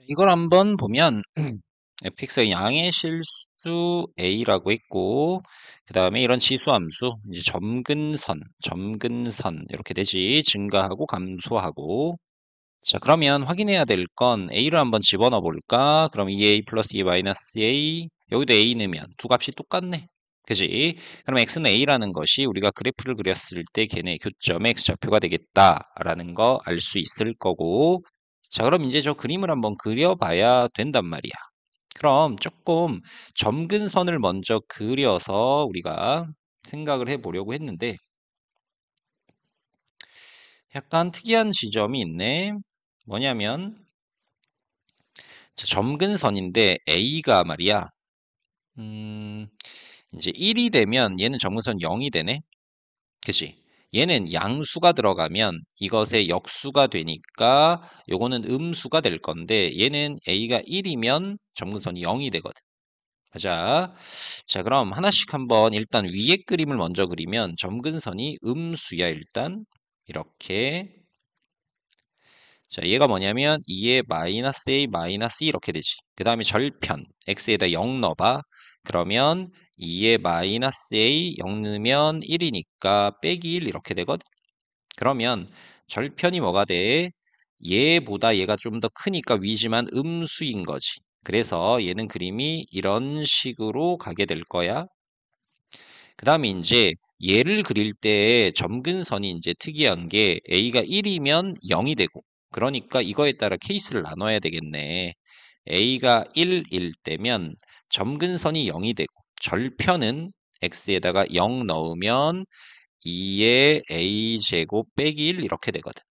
이걸 한번 보면 fx의 양의 실수 a라고 했고 그 다음에 이런 지수함수 이제 점근선 이렇게 되지. 증가하고 감소하고. 자, 그러면 확인해야 될 건 a를 한번 집어넣어 볼까? 그럼 2a 플러스 2 마이너스 a, 여기도 a 넣으면 두 값이 똑같네. 그지? 그럼 x는 a라는 것이 우리가 그래프를 그렸을 때 걔네 교점의 x좌표가 되겠다라는 거 알 수 있을 거고. 자, 그럼 이제 저 그림을 한번 그려봐야 된단 말이야. 그럼 조금 점근선을 먼저 그려서 우리가 생각을 해보려고 했는데 약간 특이한 지점이 있네. 뭐냐면 자, 점근선인데 A가 말이야. 음, 이제 1이 되면 얘는 점근선 0이 되네. 그치? 얘는 양수가 들어가면 이것의 역수가 되니까 요거는 음수가 될 건데 얘는 A가 1이면 점근선이 0이 되거든. 가자. 자, 그럼 하나씩 한번 일단 위에 그림을 먼저 그리면 점근선이 음수야, 일단. 이렇게. 자, 얘가 뭐냐면 2의 마이너스 a 마이너스 이렇게 되지. 그 다음에 절편 x에다 0 넣어봐. 그러면 2의 마이너스 a 0 넣으면 1이니까 빼기 1 이렇게 되거든. 그러면 절편이 뭐가 돼? 얘보다 얘가 좀 더 크니까 위지만 음수인 거지. 그래서 얘는 그림이 이런 식으로 가게 될 거야. 그 다음에 이제 얘를 그릴 때 점근선이 이제 특이한 게 a가 1이면 0이 되고, 그러니까 이거에 따라 케이스를 나눠야 되겠네. a가 1일 때면 점근선이 0이 되고 절편은 x에다가 0 넣으면 2의 a제곱 빼기 1 이렇게 되거든.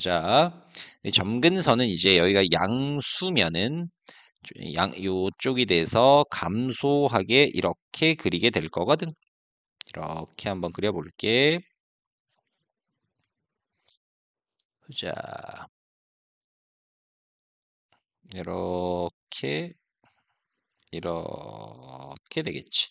자, 점근선은 이제 여기가 양수면은 요쪽이 돼서 감소하게 이렇게 그리게 될 거거든. 이렇게 한번 그려볼게. 자, 이렇게 이렇게 되겠지.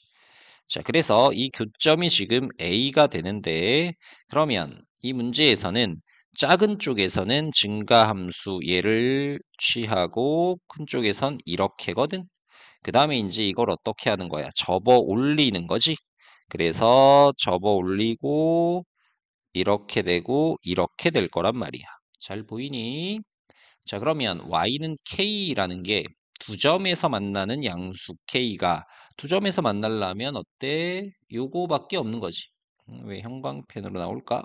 자, 그래서 이 교점이 지금 A가 되는데, 그러면 이 문제에서는 작은 쪽에서는 증가함수 얘를 취하고 큰 쪽에선 이렇게거든. 그 다음에 이제 이걸 어떻게 하는 거야? 접어 올리는 거지. 그래서 접어 올리고 이렇게 되고 이렇게 될 거란 말이야. 잘 보이니? 자, 그러면 y는 k라는 게 두 점에서 만나는 양수 k가 두 점에서 만나려면 어때? 요거밖에 없는 거지. 왜 형광펜으로 나올까?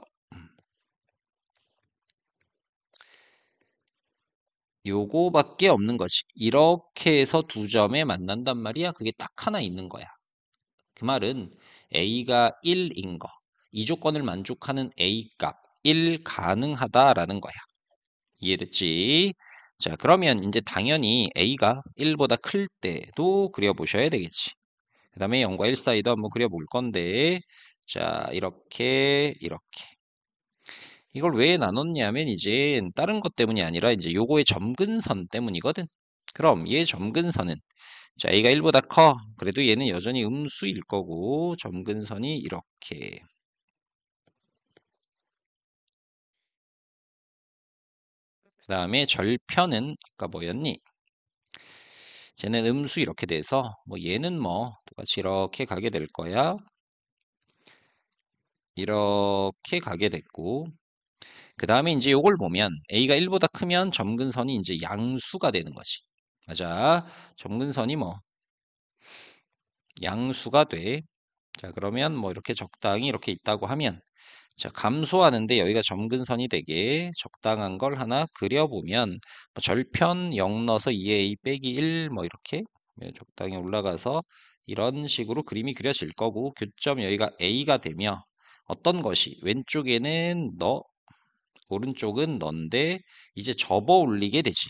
요거밖에 없는 거지. 이렇게 해서 두 점에 만난단 말이야. 그게 딱 하나 있는 거야. 그 말은 a가 1인 거. 이 조건을 만족하는 a 값 1 가능하다라는 거야. 이해됐지? 자, 그러면 이제 당연히 a가 1보다 클 때도 그려보셔야 되겠지. 그 다음에 0과 1 사이도 한번 그려볼 건데, 자, 이렇게. 이걸 왜 나눴냐면 이제 다른 것 때문이 아니라 이제 요거의 점근선 때문이거든. 그럼 얘 점근선은 자, a가 1보다 커. 그래도 얘는 여전히 음수일 거고 점근선이 이렇게. 그 다음에 절편은 아까 뭐였니? 쟤는 음수 이렇게 돼서 뭐 얘는 뭐 똑같이 이렇게 가게 될 거야. 이렇게 가게 됐고 그 다음에 이제 요걸 보면 a가 1보다 크면 점근선이 이제 양수가 되는 거지. 맞아. 점근선이 뭐 양수가 돼. 자, 그러면 뭐 이렇게 적당히 이렇게 있다고 하면 자, 감소하는데 여기가 점근선이 되게 적당한 걸 하나 그려보면 뭐 절편 0 넣어서 2a 빼기 1 뭐 이렇게 적당히 올라가서 이런 식으로 그림이 그려질 거고 교점 여기가 a가 되며 어떤 것이 왼쪽에는 너 오른쪽은 넌데 이제 접어 올리게 되지.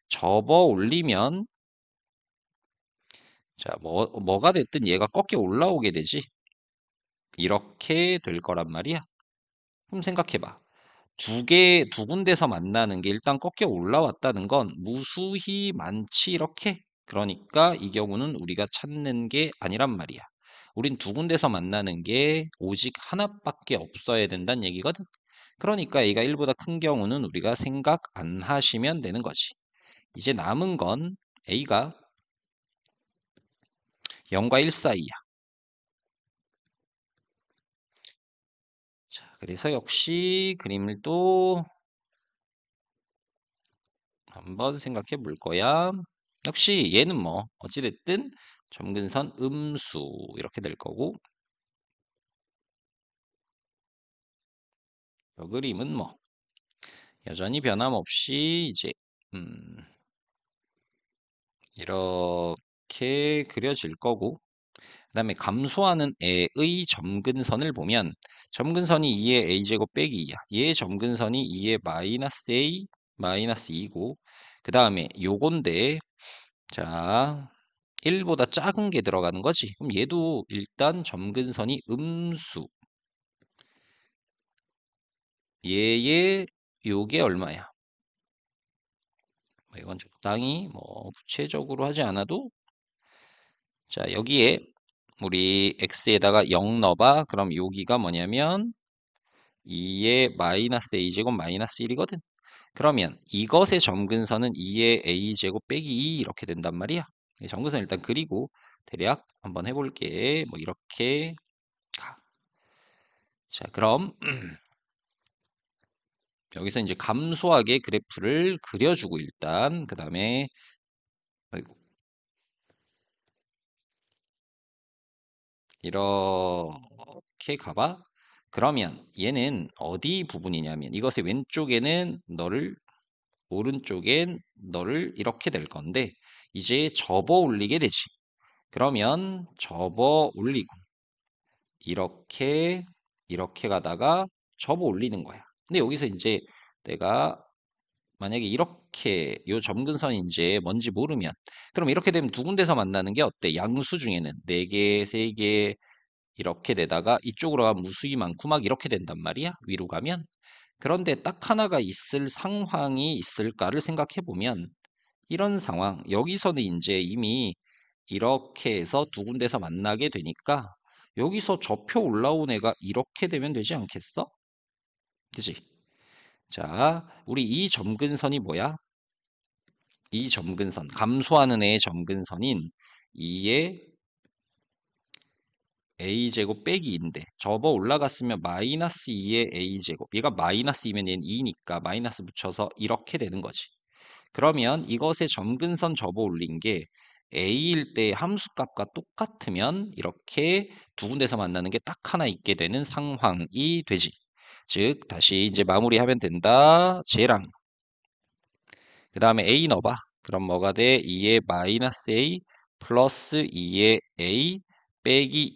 접어 올리면 자, 뭐가 됐든 얘가 꺾여 올라오게 되지. 이렇게 될 거란 말이야. 그럼 생각해봐. 두 군데서 만나는 게 일단 꺾여 올라왔다는 건 무수히 많지, 이렇게. 그러니까 이 경우는 우리가 찾는 게 아니란 말이야. 우린 두 군데서 만나는 게 오직 하나밖에 없어야 된다는 얘기거든. 그러니까 얘가 1보다 큰 경우는 우리가 생각 안 하시면 되는 거지. 이제 남은 건 a가 0과 1 사이야. 자, 그래서 역시 그림을 또 한번 생각해 볼 거야. 역시 얘는 뭐 어찌됐든 점근선 음수 이렇게 될 거고, 이 그림은 뭐 여전히 변함없이 이제 이렇게 그려질 거고, 그다음에 감소하는 애의 점근선을 보면 점근선이 2의 a제곱 빼기 2야. 얘의 점근선이 2의 마이너스 a 마이너스 2고, 그 다음에 요건데, 자 1보다 작은 게 들어가는 거지. 그럼 얘도 일단 점근선이 음수. 얘의 요게 얼마야? 뭐 이건 적당히 뭐 구체적으로 하지 않아도, 자 여기에 우리 x에다가 0 넣어봐. 그럼 여기가 뭐냐면 2의 마이너스 a제곱 마이너스 1이거든. 그러면 이것의 점근선은 2의 a제곱 빼기 2 이렇게 된단 말이야. 이 점근선 일단 그리고 대략 한번 해볼게. 뭐 이렇게 가. 자 그럼 여기서 이제 감소하게 그래프를 그려주고, 일단 그 다음에 이렇게 가봐. 그러면 얘는 어디 부분이냐면 이것의 왼쪽에는 너를, 오른쪽엔 너를 이렇게 될 건데, 이제 접어 올리게 되지. 그러면 접어 올리고 이렇게 이렇게 가다가 접어 올리는 거야. 근데 여기서 이제 내가 만약에 이렇게 요 점근선이 이제 뭔지 모르면, 그럼 이렇게 되면 두 군데서 만나는 게 어때? 양수 중에는 네 개, 세 개 이렇게 되다가 이쪽으로 가면 무수히 많고 막 이렇게 된단 말이야. 위로 가면. 그런데 딱 하나가 있을 상황이 있을까를 생각해 보면, 이런 상황, 여기서는 이제 이미 이렇게 해서 두 군데서 만나게 되니까 여기서 접혀 올라온 애가 이렇게 되면 되지 않겠어? 그지? 자, 우리 이 점근선이 뭐야? 이 점근선, 감소하는 애의 점근선인 2의 a제곱 빼기 2인데 접어 올라갔으면 마이너스 2의 a제곱, 얘가 마이너스 2면 얘는 2니까 마이너스 붙여서 이렇게 되는 거지. 그러면 이것의 점근선 접어 올린 게 a일 때 함수값과 똑같으면 이렇게 두 군데서 만나는 게 딱 하나 있게 되는 상황이 되지. 즉 다시 이제 마무리하면 된다. 쟤랑 그 다음에 a 넣어봐. 그럼 뭐가 돼? 2의 마이너스 a 플러스 2의 a 빼기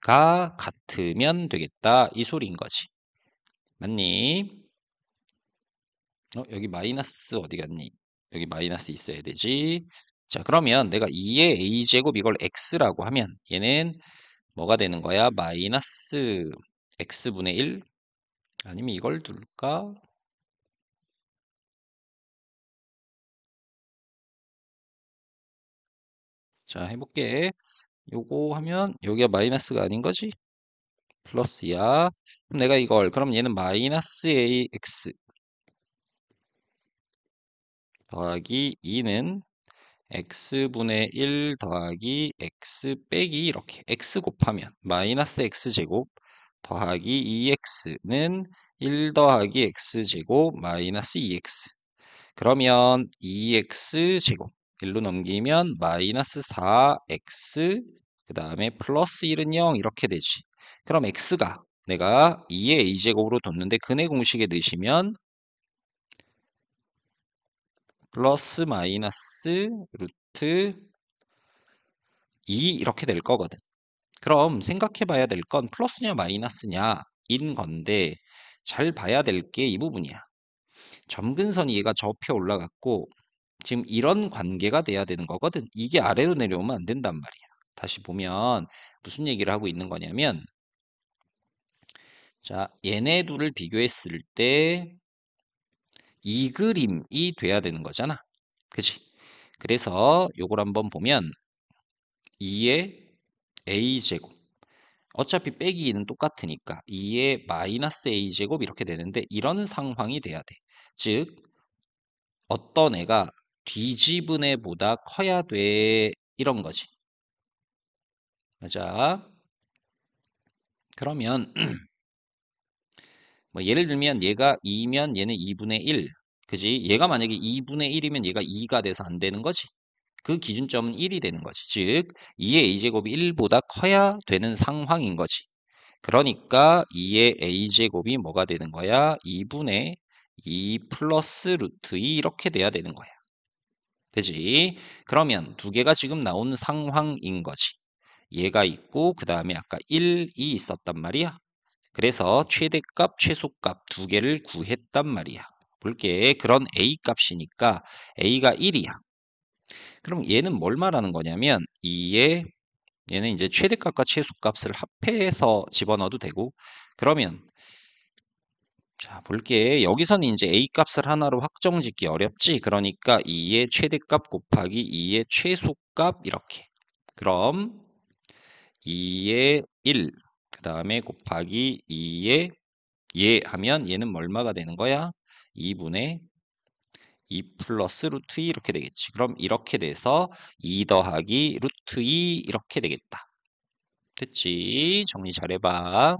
2가 같으면 되겠다. 이 소리인 거지. 맞니? 여기 마이너스 어디 갔니? 여기 마이너스 있어야 되지. 자, 그러면 내가 2의 a제곱 이걸 x라고 하면 얘는 뭐가 되는 거야? 마이너스 x분의 1? 아니면 이걸 둘까? 자, 해볼게. 요거 하면 여기가 마이너스가 아닌 거지? 플러스야. 그럼 내가 이걸, 그럼 얘는 마이너스 ax 더하기 2는 x분의 1 더하기 x 빼기 이렇게 x 곱하면 마이너스 x제곱 더하기 2x는 1 더하기 x제곱 마이너스 2x. 그러면 2x제곱 1로 넘기면 마이너스 4x 그 다음에 플러스 1은 0 이렇게 되지. 그럼 x가 내가 2의 a제곱으로 뒀는데 근의 공식에 넣으시면 플러스 마이너스 루트 2 이렇게 될 거거든. 그럼 생각해 봐야 될 건 플러스냐 마이너스냐 인 건데, 잘 봐야 될 게 이 부분이야. 점근선이 얘가 접혀 올라갔고 지금 이런 관계가 돼야 되는 거거든. 이게 아래로 내려오면 안 된단 말이야. 다시 보면 무슨 얘기를 하고 있는 거냐면, 자 얘네 둘을 비교했을 때 이 그림이 돼야 되는 거잖아. 그치? 그래서 요걸 한번 보면 2의 a제곱, 어차피 빼기는 똑같으니까 2의 마이너스 a제곱 이렇게 되는데, 이런 상황이 돼야 돼. 즉 어떤 애가 뒤집은 애보다 커야 돼. 이런 거지. 맞아. 그러면 뭐 예를 들면 얘가 2면 얘는 2분의 1. 그지? 얘가 만약에 2분의 1이면 얘가 2가 돼서 안 되는 거지. 그 기준점은 1이 되는 거지. 즉 2의 a제곱이 1보다 커야 되는 상황인 거지. 그러니까 2의 a제곱이 뭐가 되는 거야? 2분의 2 플러스 루트 2 이렇게 돼야 되는 거야. 되지? 그러면 두 개가 지금 나온 상황인 거지. 얘가 있고 그 다음에 아까 1이 있었단 말이야. 그래서 최대값, 최소값 두 개를 구했단 말이야. 볼게. 그런 a 값이니까 a가 1이야. 그럼 얘는 뭘 말하는 거냐면 2에 얘는 이제 최대값과 최소값을 합해서 집어넣어도 되고 그러면 자 볼게. 여기서는 이제 a 값을 하나로 확정 짓기 어렵지. 그러니까 2의 최대값 곱하기 2의 최소값 이렇게. 그럼 2의 1, 그 다음에 곱하기 2의 얘 하면 얘는 얼마가 되는 거야? 2분의 2 플러스 루트 2 이렇게 되겠지. 그럼 이렇게 돼서 2 더하기 루트 2 이렇게 되겠다. 됐지? 정리 잘해봐.